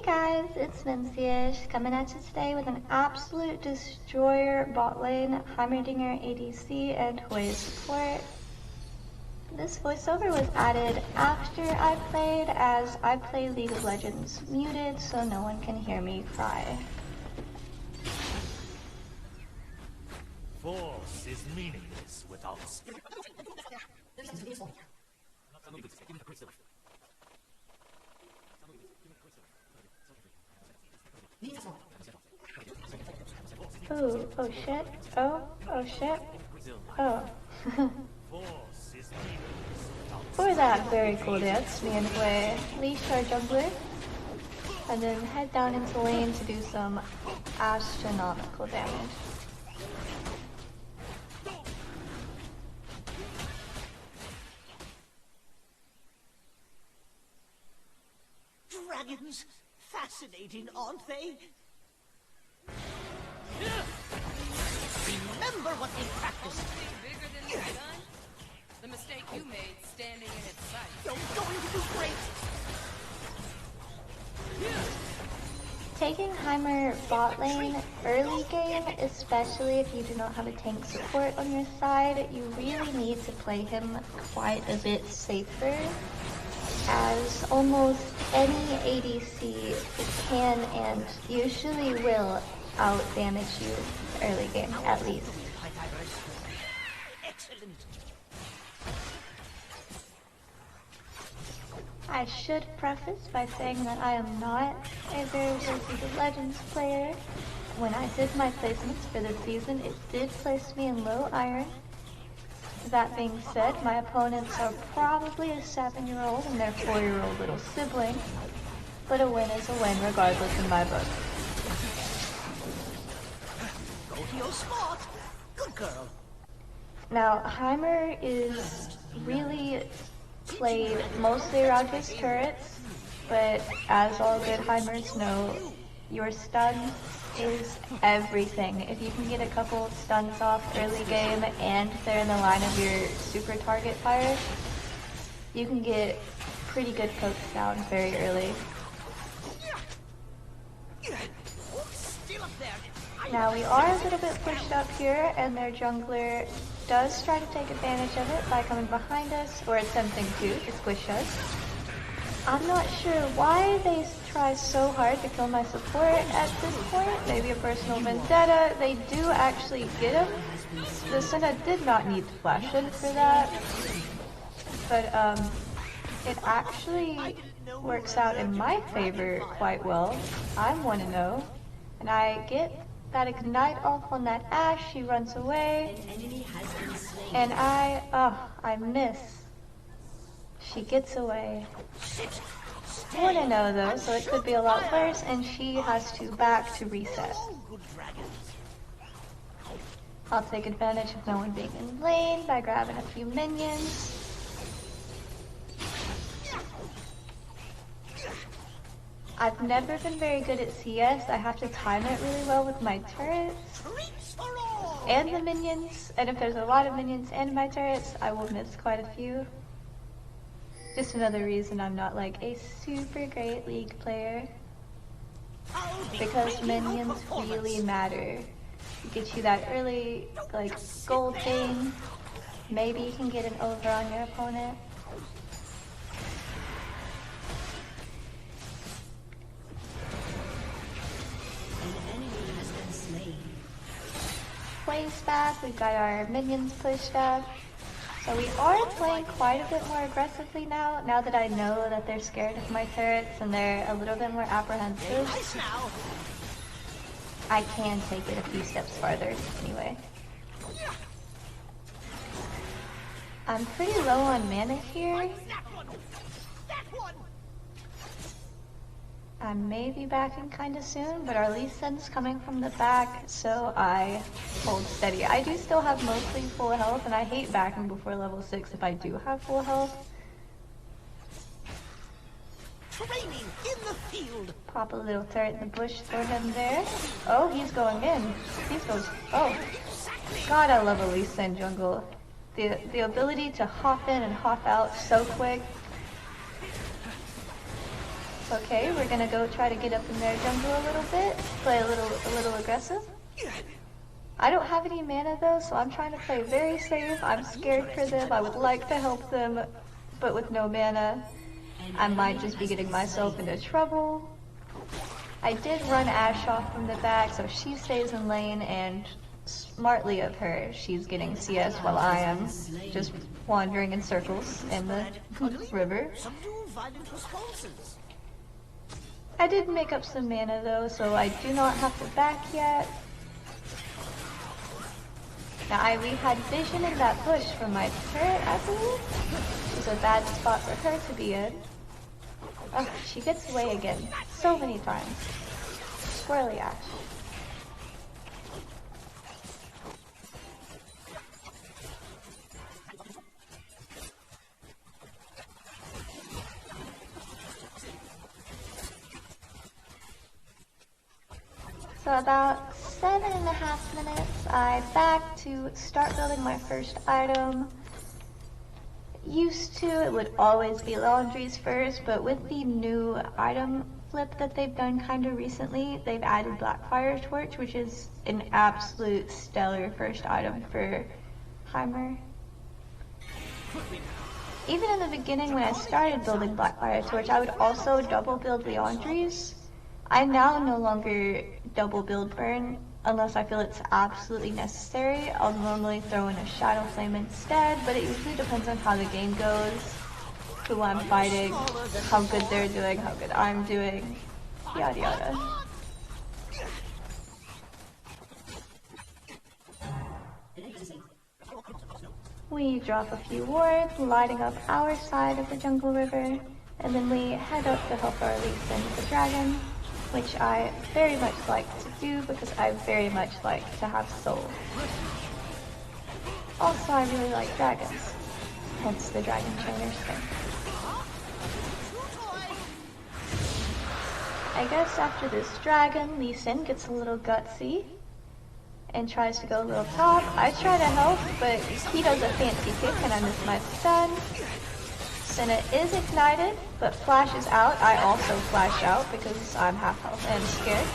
guys, it's Vinciish coming at you today with an absolute destroyer Botlane, Heimerdinger ADC, and Hui support. This voiceover was added after I played, as I play League of Legends muted so no one can hear me cry. Force is meaningless without spirit. Oh shit. Oh shit. Oh. For that very cool dance, me and Hui leash our jungler, and then head down into lane to do some astronomical damage. Dragons? Fascinating, aren't they? Remember what they practiced. Bigger than the sun? The mistake you made standing in its sight. You're going to do great. Taking Heimer bot lane early game, especially if you do not have a tank support on your side, you really need to play him quite a bit safer, as almost any ADC can and usually will out damage you early game, at least. Excellent. I should preface by saying that I am not a very good League of Legends player. When I did my placements for this season, it did place me in low iron. That being said, my opponents are probably a 7-year-old and their 4-year-old little sibling, but a win is a win regardless in my book. Go to your spot. Good girl. Now, Heimer is really played mostly around his turrets, but as all good Heimers know, your stun is everything. If you can get a couple stuns off early game and they're in the line of your super target fire, you can get pretty good pokes down very early. Now we are a little bit pushed up here, and their jungler does try to take advantage of it by coming behind us, or attempting to squish us. I'm not sure why they try so hard to kill my support at this point. Maybe a personal vendetta. They do actually get him. The Senna did not need to flash in for that. But it actually works out in my favor quite well. I'm 1-0, and I get that ignite off on that Ashe. She runs away, and I miss. She gets away. 1-0 though, so it could be a lot worse, and she has to back to reset. I'll take advantage of no one being in lane by grabbing a few minions. I've never been very good at CS. I have to time it really well with my turrets and the minions, and if there's a lot of minions and my turrets, I will miss quite a few. Just another reason I'm not like a super great League player, because minions really matter. Get you that early like gold thing, maybe you can get an over on your opponent. Hui's back, we've got our minions pushed up. So we are playing quite a bit more aggressively now that I know that they're scared of my turrets and they're a little bit more apprehensive. I can take it a few steps farther anyway. I'm pretty low on mana here. I may be backing kinda soon, but our Lee Sin's coming from the back, so I hold steady. I do still have mostly full health, and I hate backing before level 6 if I do have full health. Training in the field. Pop a little turret in the bush, throw him there. Oh, he's going in. Oh. God, I love a Lee Sin jungle. The ability to hop in and hop out so quick. Okay, we're gonna go try to get up in their jungle a little bit, play a little aggressive. I don't have any mana though, so I'm trying to play very safe. I'm scared for them. I would like to help them, but with no mana, I might just be getting myself into trouble. I did run Ashe off from the back, so she stays in lane, and smartly of her, she's getting CS while I am just wandering in circles in the river. I did make up some mana though, so I do not have to back yet. Now we had vision in that bush from my turret, I believe. Which is a bad spot for her to be in. Oh, she gets away again. So many times. Squirrely Ashe. So about 7.5 minutes, I back to start building my first item. Used to, it would always be laundries first, but with the new item flip that they've done kind of recently, they've added Blackfire Torch, which is an absolute stellar first item for Heimer. Even in the beginning when I started building Blackfire Torch, I would also double build laundries. I now no longer double build burn unless I feel it's absolutely necessary. I'll normally throw in a Shadow Flame instead, but it usually depends on how the game goes, who I'm fighting, how good they're doing, how good I'm doing, yada yada. We drop a few wards, lighting up our side of the jungle river, and then we head up to help our Lee Sin with the dragon, which I very much like to do because I very much like to have soul. Also, I really like dragons, hence the dragon trainer thing. I guess after this dragon, Lee Sin gets a little gutsy and tries to go a little top. I try to help, but he does a fancy kick and I miss my stun. Senna is ignited, but flashes out. I also flash out because I'm half health and scared.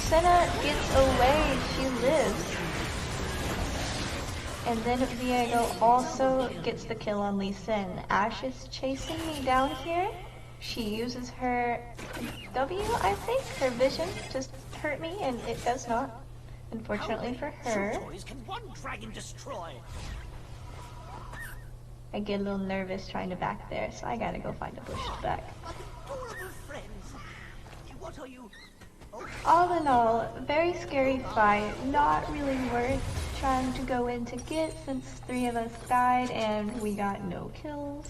Senna gets away, she lives. And then Viego also gets the kill on Lee Sin. Ashe is chasing me down here. She uses her W, I think, her vision to hurt me, and it does not, unfortunately for her. I get a little nervous trying to back there, so I gotta go find a bush to back. All in all, very scary fight, not really worth trying to go in to get since 3 of us died and we got no kills.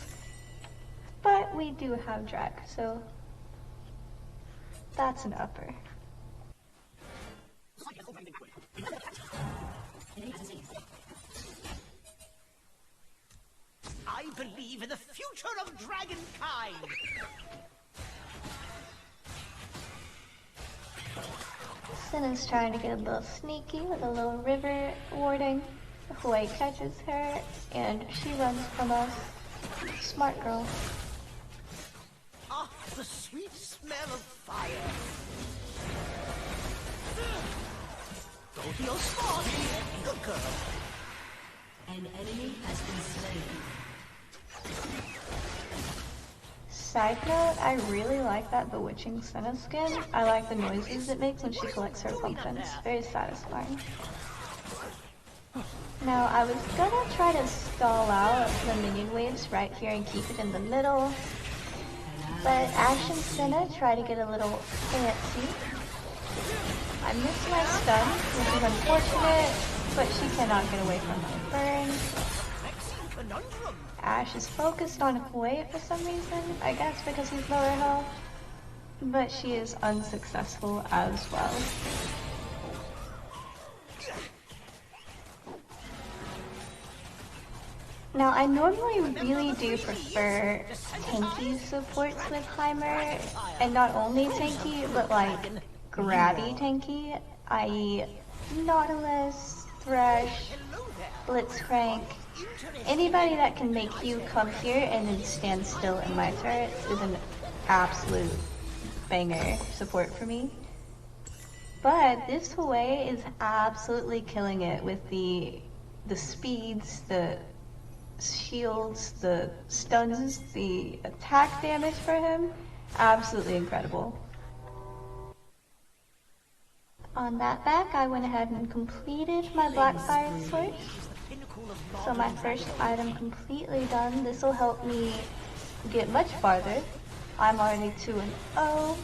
But we do have drag, so that's an upper. I believe in the future of dragonkind! Senna's trying to get a little sneaky with a little river warding. Hui catches her, and she runs from us. Smart girl. Ah, the sweet smell of fire! Go to your spot! Good girl! An enemy has been slain. Side note, I really like that bewitching Senna skin. I like the noises it makes when she collects her pumpkins. Very satisfying. Now, I was gonna try to stall out the minion waves right here and keep it in the middle. But Ashe and Senna try to get a little fancy. I missed my stun, which is unfortunate, but she cannot get away from my burn. Ashe is focused on Hui for some reason, I guess because he's lower health, but she is unsuccessful as well. Now, I normally really do prefer tanky supports with Heimer, and not only tanky, but like grabby tanky, i.e. Nautilus, Thresh, Blitzcrank. Anybody that can make you come here and then stand still in my turrets is an absolute banger support for me. But this Hue is absolutely killing it with the speeds, the shields, the stuns, the attack damage for him. Absolutely incredible. On that back, I went ahead and completed my Blackfire Sword. So my first item completely done. This will help me get much farther. I'm already 2-0.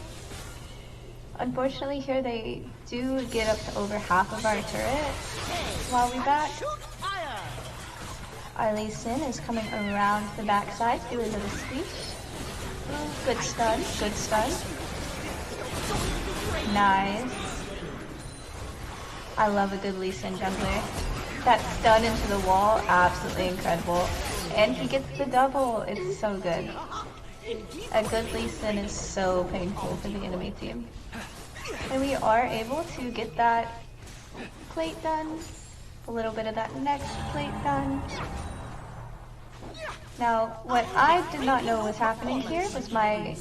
Unfortunately here they do get up to over half of our turret while we back. Our Lee Sin is coming around the backside to do a little squeeze. Good stun, good stun. Nice. I love a good Lee Sin jungler. That stun into the wall, absolutely incredible. And he gets the double, it's so good. A good Lee Sin is so painful for the enemy team. And we are able to get that plate done, a little bit of that next plate done. Now, what I did not know was happening here was my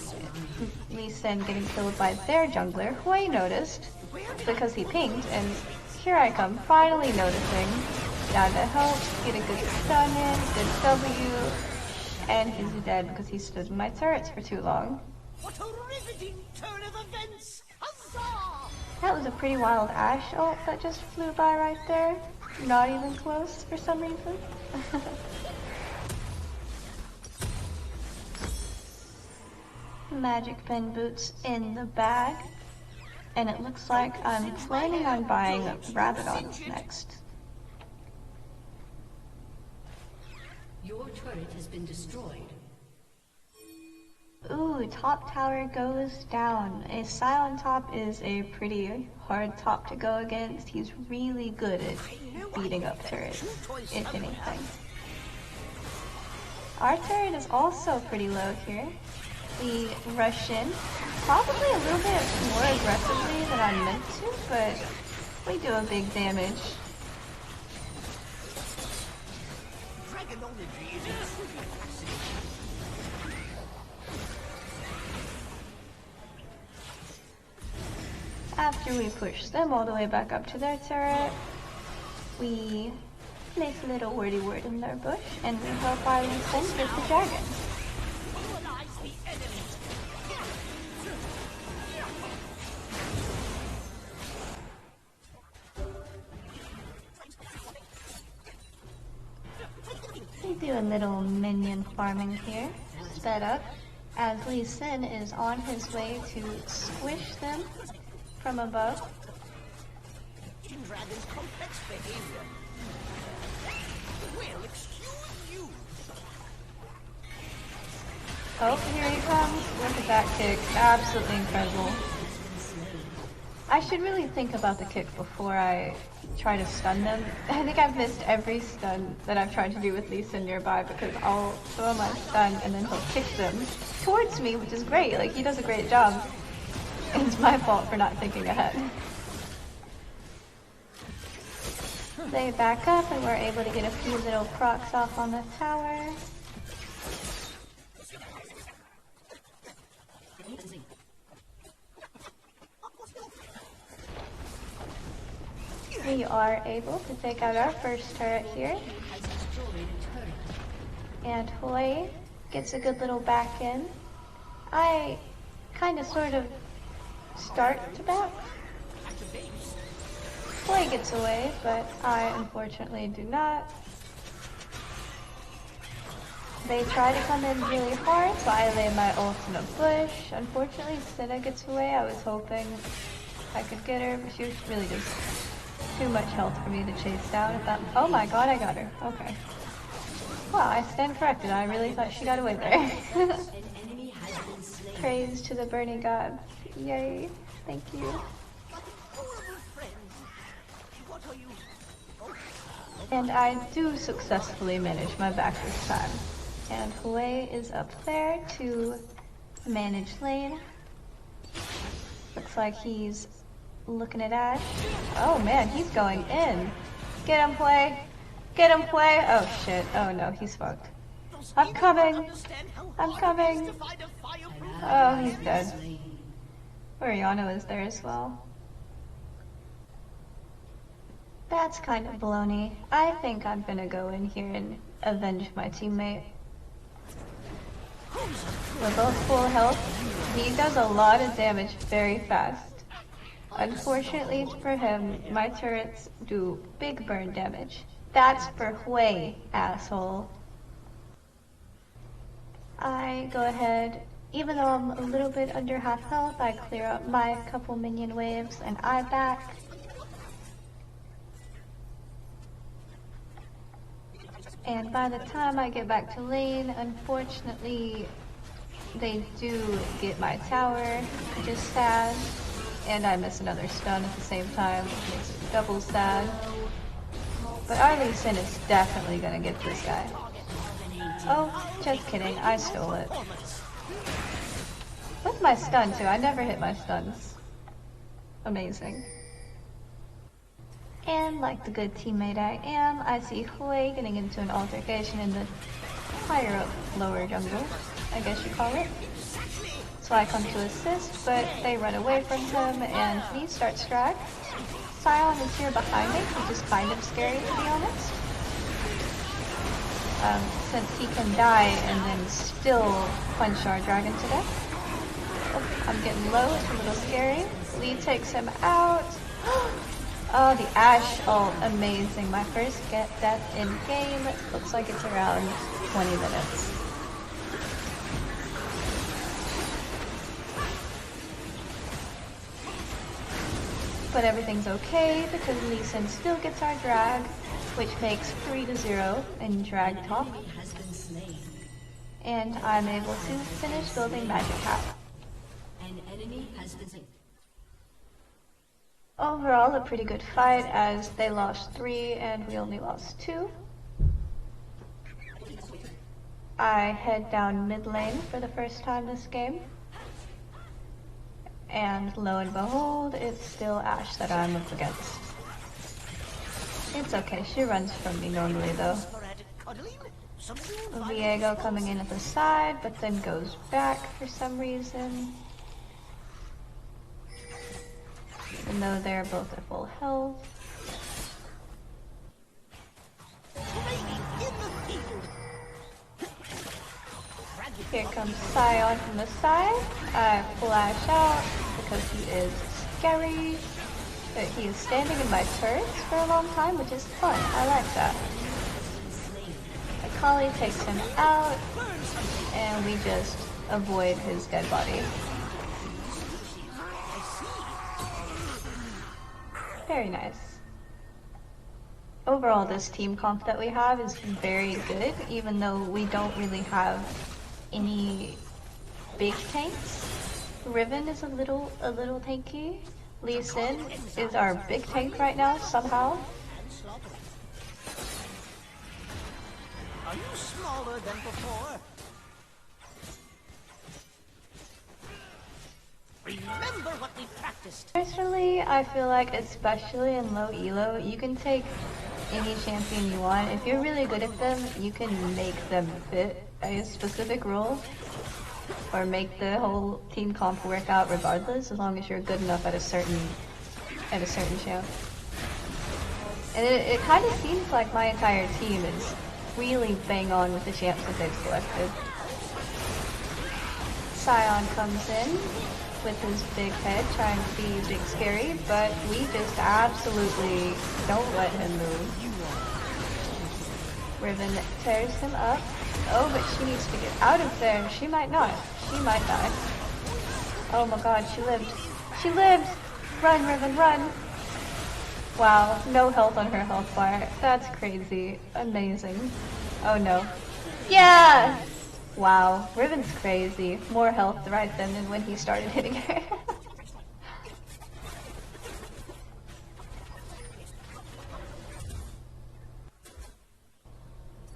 Lee Sin getting killed by their jungler, who I noticed because he pinged, and here I come, finally noticing. Down to help, get a good stun in, good W, and he's dead because he stood in my turrets for too long. What a riveting turn of events! Huzzah! That was a pretty wild Ashe ult that just flew by right there. Not even close for some reason. Magic Pen boots in the bag. And it looks like I'm planning on buying Rabadons next. Your turret has been destroyed. Ooh, top tower goes down. A Silent top is a pretty hard top to go against. He's really good at beating up turrets, if anything. Our turret is also pretty low here. We rush in, probably a little bit more aggressively than I meant to, but we do a big damage. After we push them all the way back up to their turret, we place a little wordy word in their bush, and we help our Lee Sin get the dragon. We do a little minion farming here, sped up, as Lee Sin is on his way to squish them from above. Dragon's complex behavior. Well, excuse you. Oh, here he comes. Look at that kick. Absolutely incredible. I should really think about the kick before I try to stun them. I think I've missed every stun that I've tried to do with Lee Sin nearby because I'll throw my stun and then he'll kick them towards me, which is great. Like, he does a great job. It's my fault for not thinking ahead. They back up and we're able to get a few little procs off on the tower. We are able to take out our first turret here. And Hoi gets a good little back in. I kind of sort of start to back. Hoi gets away, but I unfortunately do not. They try to come in really hard, so I lay my ult in a bush. Unfortunately, Senna gets away. I was hoping I could get her, but she was really just too much health for me to chase down at that. Oh my god, I got her. Okay. Wow, I stand corrected. I really thought she got away there. Praise to the burning gods. Yay. Thank you. And I do successfully manage my back this time. And Hue is up there to manage lane. Looks like he's looking at Ashe. Oh man, he's going in. Get him, Play. Get him, Play. Oh shit. Oh no, he's fucked. I'm coming. I'm coming. Oh, he's dead. Oriano is there as well. That's kind of baloney. I think I'm gonna go in here and avenge my teammate. We're both full health. He does a lot of damage very fast. Unfortunately for him, my turrets do big burn damage. That's for Hui, asshole. I go ahead, even though I'm a little bit under half health, I clear up my couple minion waves and I back. And by the time I get back to lane, unfortunately, they do get my tower, which is sad. And I miss another stun at the same time, which makes it double sad. But our Lee Sin is definitely gonna get this guy. Oh, just kidding, I stole it. With my stun too, I never hit my stuns. Amazing. And like the good teammate I am, I see Hui getting into an altercation in the higher up lower jungle, I guess you call it. So I come to assist, but they run away from him and he starts drag. Sion is here behind me, which is kind of scary to be honest. Since he can die and then still punch our dragon to death. Oh, I'm getting low, it's a little scary. Lee takes him out. Oh, the Ashe ult, amazing. My first death in game. Looks like it's around 20 minutes. But everything's okay because Lee Sin still gets our drag, which makes 3-0 in drag top. And I'm able to finish building Magic Hat. An enemy has been slain. Overall, a pretty good fight as they lost 3 and we only lost 2. I head down mid lane for the first time this game. And lo and behold, it's still Ashe that I'm up against. It's okay, she runs from me normally though. Viego coming in at the side, but then goes back for some reason. Even though they're both at full health. Here comes Sion from the side. I flash out because he is scary. But he is standing in my turrets for a long time, which is fun. I like that. Akali takes him out, and we just avoid his dead body. Very nice. Overall, this team comp that we have is very good, even though we don't really have any big tanks. Riven is a little tanky. Lee Sin is our big tank right now, somehow. Are you smaller than before? Remember what we practiced. Personally, I feel like, especially in low elo, you can take any champion you want. If you're really good at them, you can make them fit a specific role, or make the whole team comp work out regardless, as long as you're good enough at a certain champ. And it kind of seems like my entire team is really bang on with the champs that they've selected. Sion comes in with his big head, trying to be big scary, but we just absolutely don't let him move. Riven tears him up. Oh, but she needs to get out of there. She might not. She might die. Oh my god, she lived. She lived! Run, Riven, run! Wow, no health on her health bar. That's crazy. Amazing. Oh no. Yeah! Wow, Riven's crazy. More health right then than when he started hitting her.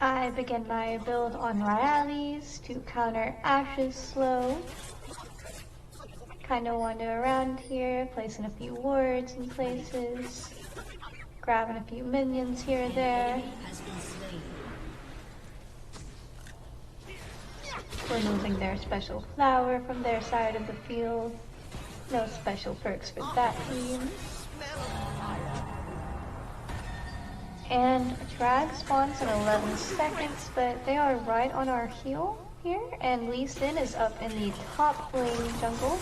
I begin my build on Ryalis to counter Ashe's slow. Kinda wander around here, placing a few wards in places. Grabbing a few minions here or there. Removing their special flower from their side of the field. No special perks for that team. And drag spawns in 11 seconds, but they are right on our heel here, and Lee Sin is up in the top lane jungle.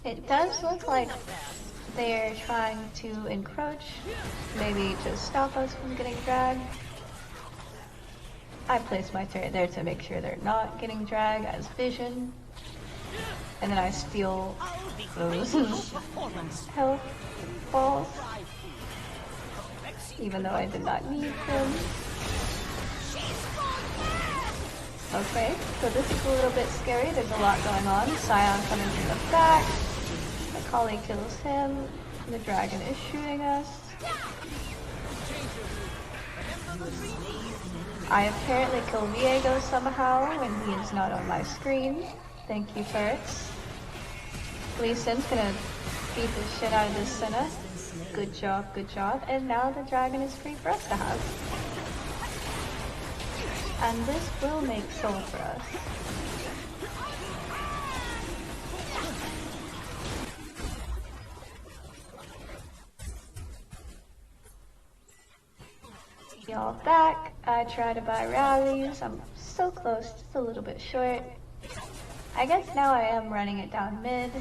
It does look like they're trying to encroach, maybe to stop us from getting dragged. I placed my turret there to make sure they're not getting dragged as vision. And then I steal those health balls, even though I did not need them. Okay, so this is a little bit scary. There's a lot going on. Scion coming from the back. My colleague kills him. The dragon is shooting us. I apparently kill Viego somehow when he is not on my screen. Thank you, turrets. Lee Sin's gonna beat the shit out of this Senna. Good job, good job. And now the dragon is free for us to have. And this will make soul for us. Y'all back. I try to buy rallies. I'm so close, just a little bit short. I guess now I am running it down mid.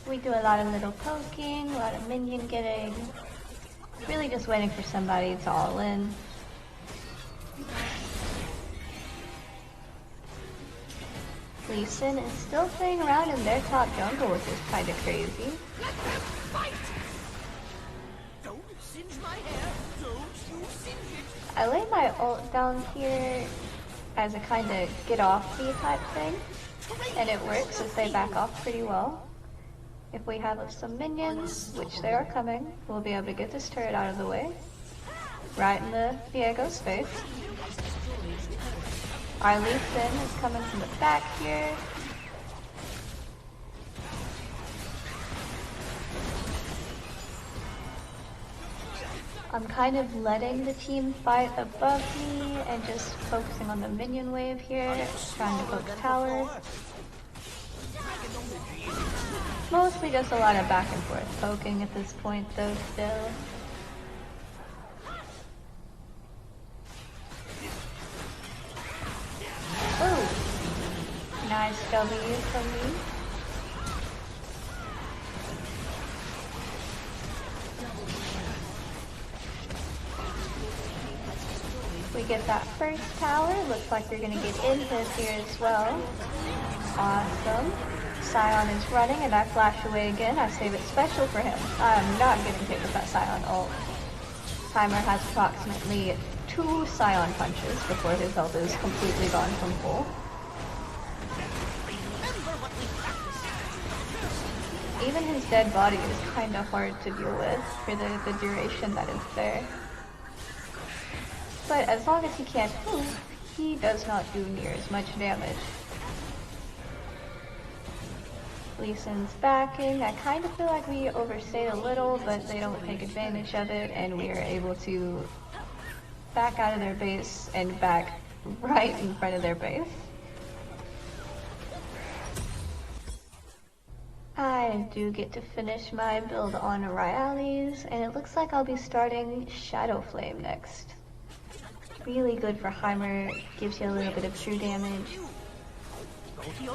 We do a lot of little poking, a lot of minion getting. Really just waiting for somebody to all in. Lee Sin is still playing around in their top jungle, which is kind of crazy. I lay my ult down here as a kind of get off me type thing, and it works as they back off pretty well. If we have some minions, which they are coming, we'll be able to get this turret out of the way. Right in the Viego's face. Our Lee Sin is coming from the back here. I'm kind of letting the team fight above me and just focusing on the minion wave here, trying to poke towers. Mostly just a lot of back and forth poking at this point though still. Ooh! Nice W from me. We get that first tower. Looks like they're gonna get into here as well. Awesome. Scion is running and I flash away again. I save it special for him. I'm not getting hit with that Scion ult. Heimer has approximately 2 Scion punches before his health is completely gone from full. Even his dead body is kinda hard to deal with for the duration that is there. But as long as he can't move, he does not do near as much damage. Lee Sin's backing. I kind of feel like we overstayed a little, but they don't take advantage of it, and we are able to back out of their base and back right in front of their base. I do get to finish my build on Ryalis, and it looks like I'll be starting Shadow Flame next. Really good for Heimer, gives you a little bit of true damage,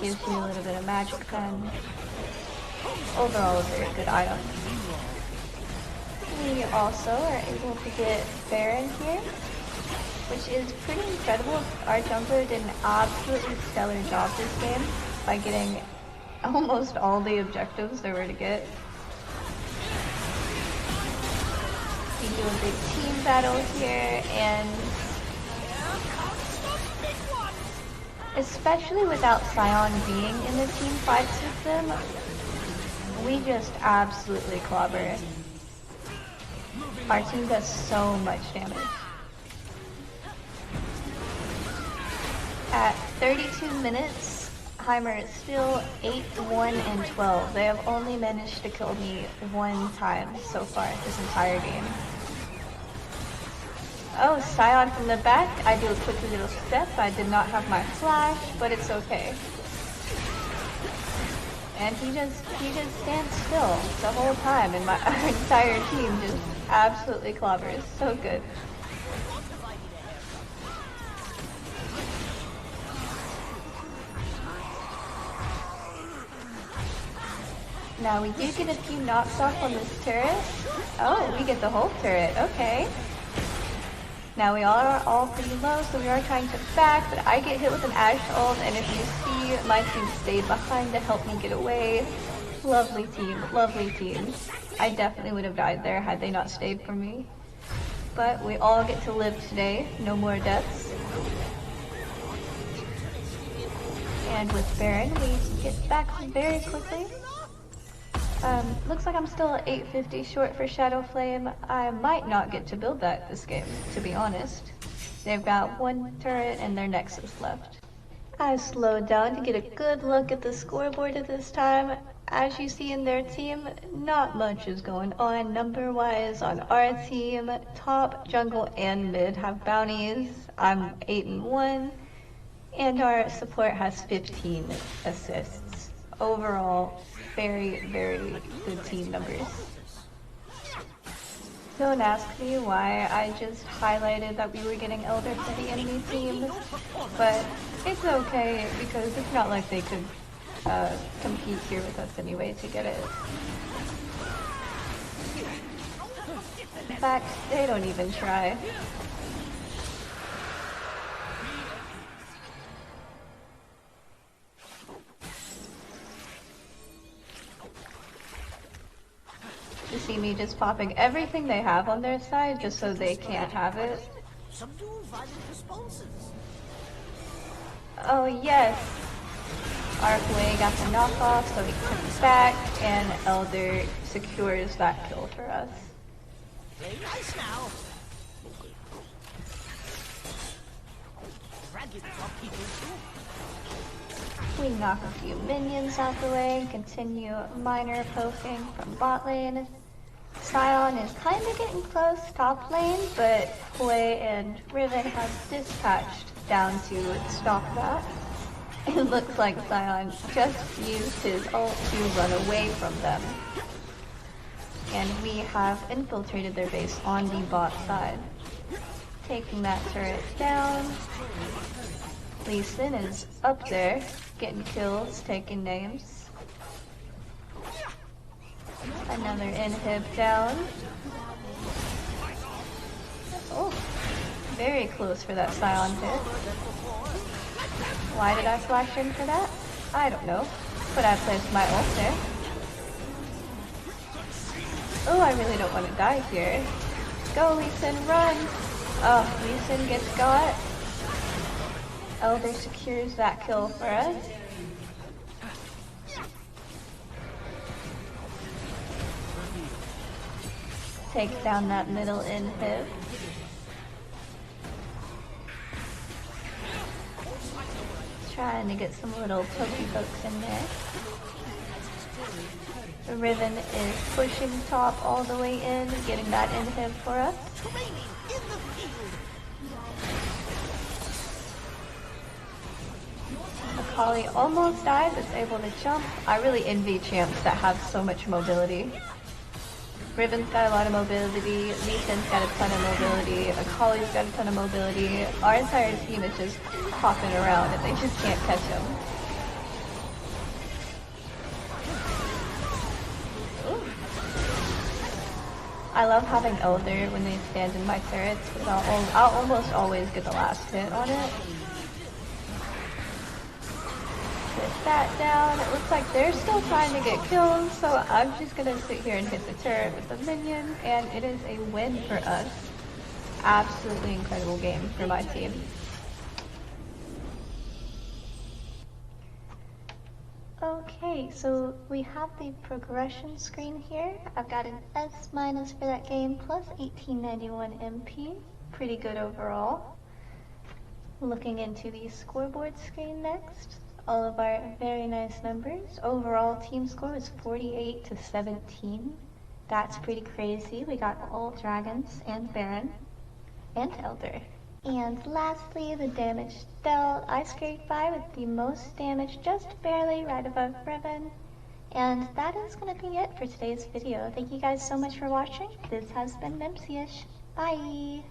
gives you a little bit of magic pen. Overall a very good item. We also are able to get Baron here, which is pretty incredible. Our jungler did an absolutely stellar job this game by getting almost all the objectives there were to get. We do a big team battle here, and especially without Scion being in the team fights with them, we just absolutely clobber. Our team does so much damage. At 32 minutes, Heimer is still 8-1 and 12. They have only managed to kill me 1 time so far this entire game. Oh, Scion from the back. I do a quick little step. I did not have my flash, but it's okay. And he just stands still the whole time, and my entire team just absolutely clobbers. So good. Now we do get a few knocks off on this turret. Oh, we get the whole turret. Okay. Now we are all pretty low, so we are trying to back, but I get hit with an Ashe ult, and if you see, my team stayed behind to help me get away. Lovely team, lovely team. I definitely would have died there had they not stayed for me. But we all get to live today, no more deaths. And with Baron, we get back very quickly. Looks like I'm still at 850 short for Shadow Flame. I might not get to build that this game, to be honest. They've got one turret and their Nexus left. I slowed down to get a good look at the scoreboard at this time. As you see in their team, not much is going on number-wise on our team. Top, jungle, and mid have bounties. I'm 8-1, and our support has 15 assists. Overall, very, very good team numbers. Don't ask me why I just highlighted that we were getting Elder for the enemy team, but it's okay because it's not like they could compete here with us anyway to get it. In fact, they don't even try. You see me just popping everything they have on their side just so they can't have it. Subdue violent responses. Oh yes! Arcway got the knockoff so he comes back and Elder secures that kill for us. Play nice now. Dragon top people too. We knock a few minions out the way and continue minor poking from bot lane. Scion is kind of getting close top lane, but Hui and Riven have dispatched down to stop that. It looks like Scion just used his ult to run away from them. And we have infiltrated their base on the bot side. Taking that turret down. Lee Sin is up there, getting kills, taking names. Another inhib down. Oh, very close for that Scion hit. Why did I flash in for that? I don't know, but I placed my ult there. Oh, I really don't want to die here. Go, Lee Sin, run! Oh, Lee Sin gets got. Elder secures that kill for us. Takes down that middle inhib. Trying to get some little pokey pokes in there. The Riven is pushing top all the way in, getting that inhib for us. Akali almost died, but is able to jump. I really envy champs that have so much mobility. Riven's got a lot of mobility, Lee Sin's got a ton of mobility, Akali's got a ton of mobility. Our entire team is just hopping around and they just can't catch him. Ooh. I love having Elder when they stand in my turrets because I'll almost always get the last hit on it. Get that down. It looks like they're still trying to get kills, so I'm just gonna sit here and hit the turret with the minion, and it is a win for us. Absolutely incredible game for my team. Okay, so we have the progression screen here. I've got an S- for that game, plus 1891 MP. Pretty good overall. Looking into the scoreboard screen next. All of our very nice numbers. Overall team score was 48-17. That's pretty crazy. We got all dragons and Baron. and Elder. And lastly, the damage dealt. I scraped by with the most damage, just barely right above Riven. And that is going to be it for today's video. Thank you guys so much for watching. This has been Mimsyish. Bye!